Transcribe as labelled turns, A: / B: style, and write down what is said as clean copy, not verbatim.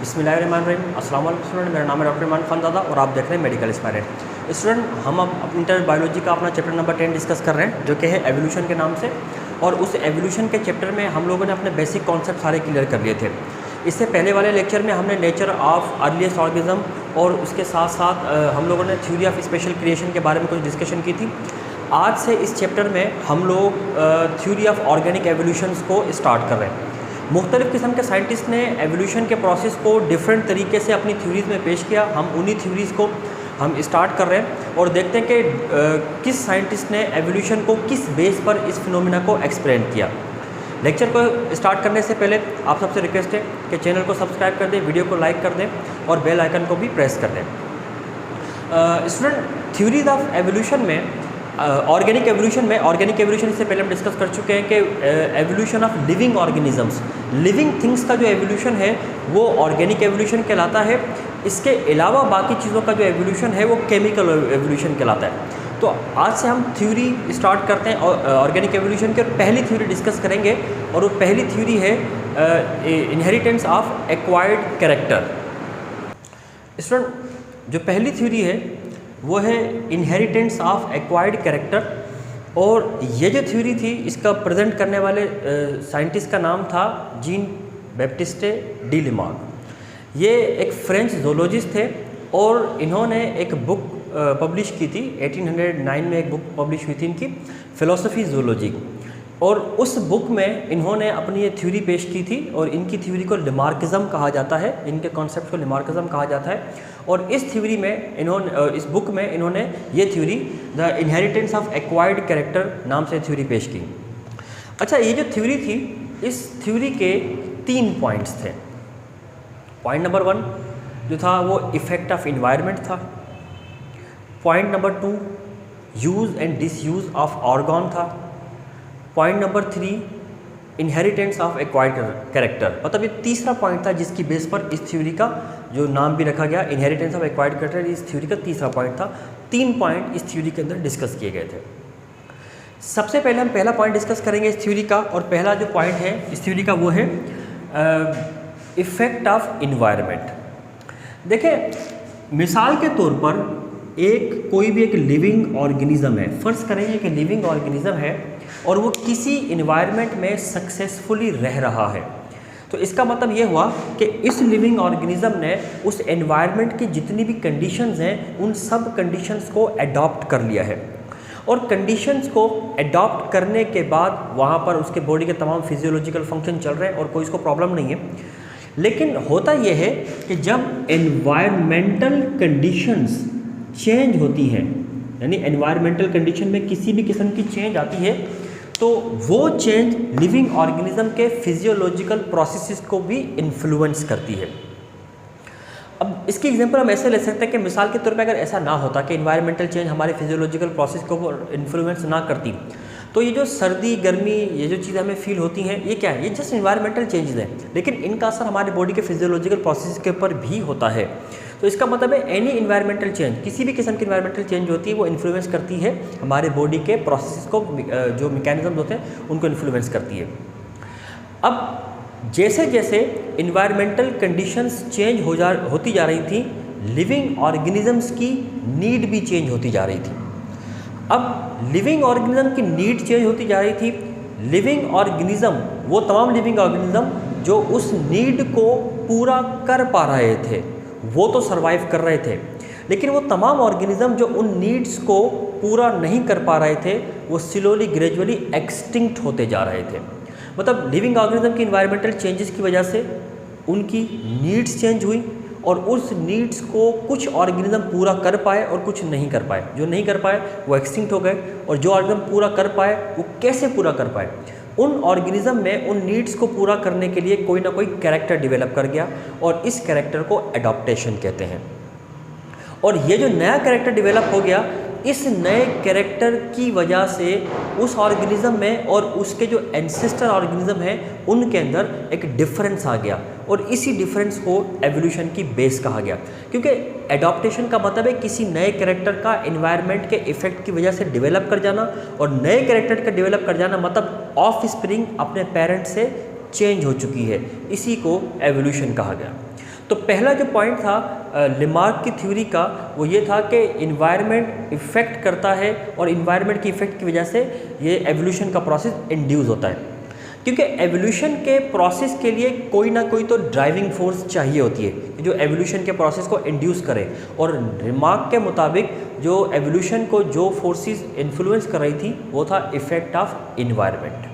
A: बिस्मिल्लाहिर्रहमानिर्रहीम। अस्सलाम वालेकुम स्टूडेंट, मेरा नाम है डॉक्टर इमरान खान ज़ादा और आप देख रहे हैं मेडिकल एस्पायरेंट। स्टूडेंट, हम अब इंटर बायोलॉजी का अपना चैप्टर नंबर 10 डिस्कस कर रहे हैं, जो कि है एवोल्यूशन के नाम से। और उस एवोल्यूशन के चैप्टर में हम लोगों ने अपने बेसिक कॉन्सेप्ट सारे क्लियर कर लिए थे। इससे पहले वाले लेक्चर में हमने नेचर ऑफ अर्लीस्ट ऑर्गेनिज्म और उसके साथ साथ हम लोगों ने थ्योरी ऑफ स्पेशल क्रिएशन के बारे में कुछ डिस्कशन की थी। आज से इस चैप्टर में हम लोग थ्योरी ऑफ ऑर्गेनिक एवोल्यूशंस को स्टार्ट कर रहे हैं। मुख्तलिफ़ किस्म के साइंटिस्ट ने एवोल्यूशन के प्रोसेस को डिफरेंट तरीके से अपनी थ्योरीज़ में पेश किया। हम उन्हीं थ्योरीज़ को हम स्टार्ट कर रहे हैं और देखते हैं कि किस साइंटिस्ट ने एवोल्यूशन को किस बेस पर इस फिनोमिना को एक्सप्लेन किया। लेक्चर को स्टार्ट करने से पहले आप सबसे रिक्वेस्ट है कि चैनल को सब्सक्राइब कर दें, वीडियो को लाइक कर दें और बेल आइकन को भी प्रेस कर दें। स्टूडेंट, थ्योरीज ऑफ एवोल्यूशन में ऑर्गेनिक एवोल्यूशन से पहले हम डिस्कस कर चुके हैं कि evolution of living organisms, living things का जो एवोल्यूशन है वो ऑर्गेनिक एवोल्यूशन कहलाता है। इसके अलावा बाकी चीज़ों का जो एवोल्यूशन है वो केमिकल एवोल्यूशन कहलाता है। तो आज से हम थ्योरी स्टार्ट करते हैं ऑर्गेनिक एवोल्यूशन की और पहली थ्योरी डिस्कस करेंगे और वो पहली थ्योरी है inheritance of acquired character. Student, जो पहली थ्योरी है वो है इनहेरिटेंस ऑफ एक्वायर्ड कैरेक्टर। और ये जो थ्योरी थी इसका प्रेजेंट करने वाले साइंटिस्ट का नाम था जीन बैप्टिस्टे डी लेमार्क। ये एक फ्रेंच ज़ूलॉजिस्ट थे और इन्होंने एक बुक पब्लिश की थी 1809 में। एक बुक पब्लिश हुई थी इनकी, फिलोसफी ज़ूलॉजी। और उस बुक में इन्होंने अपनी ये थ्योरी पेश की थी और इनकी थ्योरी को लेमार्किज्म कहा जाता है, इनके कॉन्सेप्ट को लेमार्किज्म कहा जाता है। और इस थ्योरी में इन्होंने इस बुक में इन्होंने ये theory the inheritance of acquired character नाम से थ्योरी पेश की। अच्छा, ये जो थ्योरी थी, इस थ्योरी के 3 पॉइंट्स थे। पॉइंट नंबर 1 जो था वो इफ़ेक्ट ऑफ इन्वायरमेंट था। Point number 2 use and disuse of organ था। Point number 3 inheritance of acquired character. मतलब ये तीसरा पॉइंट था जिसकी बेस पर इस थ्योरी का जो नाम भी रखा गया, इनहेरिटेंस ऑफ एक्वायर्ड कैरेक्टर, इस थ्योरी का तीसरा पॉइंट था। 3 पॉइंट इस थ्योरी के अंदर डिस्कस किए गए थे। सबसे पहले हम पहला पॉइंट डिस्कस करेंगे इस थ्योरी का, और पहला जो पॉइंट है इस थ्योरी का वो है इफ़ेक्ट ऑफ इन्वायरमेंट। देखिए, मिसाल के तौर पर कोई भी एक लिविंग ऑर्गेनिज्म है, फ़र्ज़ करेंगे कि लिविंग ऑर्गेनिज्म है और वो किसी इन्वायरमेंट में सक्सेसफुली रह रहा है। तो इसका मतलब ये हुआ कि इस लिविंग ऑर्गेनिज्म ने उस एनवायरनमेंट की जितनी भी कंडीशंस हैं उन सब कंडीशंस को अडॉप्ट कर लिया है। और कंडीशंस को अडॉप्ट करने के बाद वहाँ पर उसके बॉडी के तमाम फिजियोलॉजिकल फंक्शन चल रहे हैं और कोई इसको प्रॉब्लम नहीं है। लेकिन होता यह है कि जब एनवायरमेंटल कंडीशंस चेंज होती हैं, यानी एनवायरमेंटल कंडीशन में किसी भी किस्म की चेंज आती है, तो वो चेंज लिविंग ऑर्गेनिज्म के फिजियोलॉजिकल प्रोसेसेस को भी इन्फ्लुएंस करती है। अब इसकी एग्जांपल हम ऐसे ले सकते हैं कि मिसाल के तौर पे अगर ऐसा ना होता कि इन्वायरमेंटल चेंज हमारे फिजियोलॉजिकल प्रोसेस को इन्फ्लुएंस ना करती, तो ये जो सर्दी गर्मी ये जो चीज़ें हमें फील होती हैं ये क्या है, ये जस्ट इन्वायरमेंटल चेंजेस हैं, लेकिन इनका असर हमारे बॉडी के फिजियोलॉजिकल प्रोसेस के ऊपर भी होता है। तो इसका मतलब है एनी इन्वायरमेंटल चेंज, किसी भी किस्म की इन्वायरमेंटल चेंज होती है वो इन्फ्लुएंस करती है हमारे बॉडी के प्रोसेस को, जो मैकेनिज्म होते हैं उनको इन्फ्लुएंस करती है। अब जैसे जैसे इन्वायरमेंटल कंडीशंस चेंज होती जा रही थी, लिविंग ऑर्गेनिजम्स की नीड भी चेंज होती जा रही थी। अब लिविंग ऑर्गेनिज्म की नीड चेंज होती जा रही थी। लिविंग ऑर्गेनिज्म, वो तमाम लिविंग ऑर्गेनिज्म जो उस नीड को पूरा कर पा रहे थे वो तो सरवाइव कर रहे थे, लेकिन वो तमाम ऑर्गेनिज्म जो उन नीड्स को पूरा नहीं कर पा रहे थे वो स्लोली ग्रेजुअली एक्सटिंक्ट होते जा रहे थे। मतलब लिविंग ऑर्गेनिज्म की इन्वायरमेंटल चेंजेस की वजह से उनकी नीड्स चेंज हुई और उस नीड्स को कुछ ऑर्गेनिज्म पूरा कर पाए और कुछ नहीं कर पाए। जो नहीं कर पाए वो एक्सटिंक्ट हो गए और जो ऑर्गेनिज्म पूरा कर पाए वो कैसे पूरा कर पाए, उन ऑर्गेनिज्म में उन नीड्स को पूरा करने के लिए कोई ना कोई कैरेक्टर डेवलप कर गया और इस कैरेक्टर को एडॉप्टेशन कहते हैं। और ये जो नया कैरेक्टर डेवलप हो गया, इस नए कैरेक्टर की वजह से उस ऑर्गेनिज्म में और उसके जो एंसेस्टर ऑर्गेनिज्म हैं उनके अंदर एक डिफरेंस आ गया और इसी डिफरेंस को एवोल्यूशन की बेस कहा गया। क्योंकि एडॉप्टेशन का मतलब है किसी नए कैरेक्टर का एनवायरनमेंट के इफेक्ट की वजह से डेवलप कर जाना, और नए कैरेक्टर का डेवलप कर जाना मतलब ऑफ स्प्रिंग अपने पेरेंट्स से चेंज हो चुकी है, इसी को एवोल्यूशन कहा गया। तो पहला जो पॉइंट था लिमार्क की थ्योरी का वो ये था कि इन्वायरमेंट इफ़ेक्ट करता है और इन्वायरमेंट की इफ़ेक्ट की वजह से ये एवोल्यूशन का प्रोसेस इंड्यूस होता है, क्योंकि एवोल्यूशन के प्रोसेस के लिए कोई ना कोई तो ड्राइविंग फोर्स चाहिए होती है जो एवोल्यूशन के प्रोसेस को इंड्यूस करे। और रिमार्क के मुताबिक जो एवोल्यूशन को जो फोर्सेस इन्फ्लुएंस कर रही थी वो था इफ़ेक्ट ऑफ इन्वायरमेंट।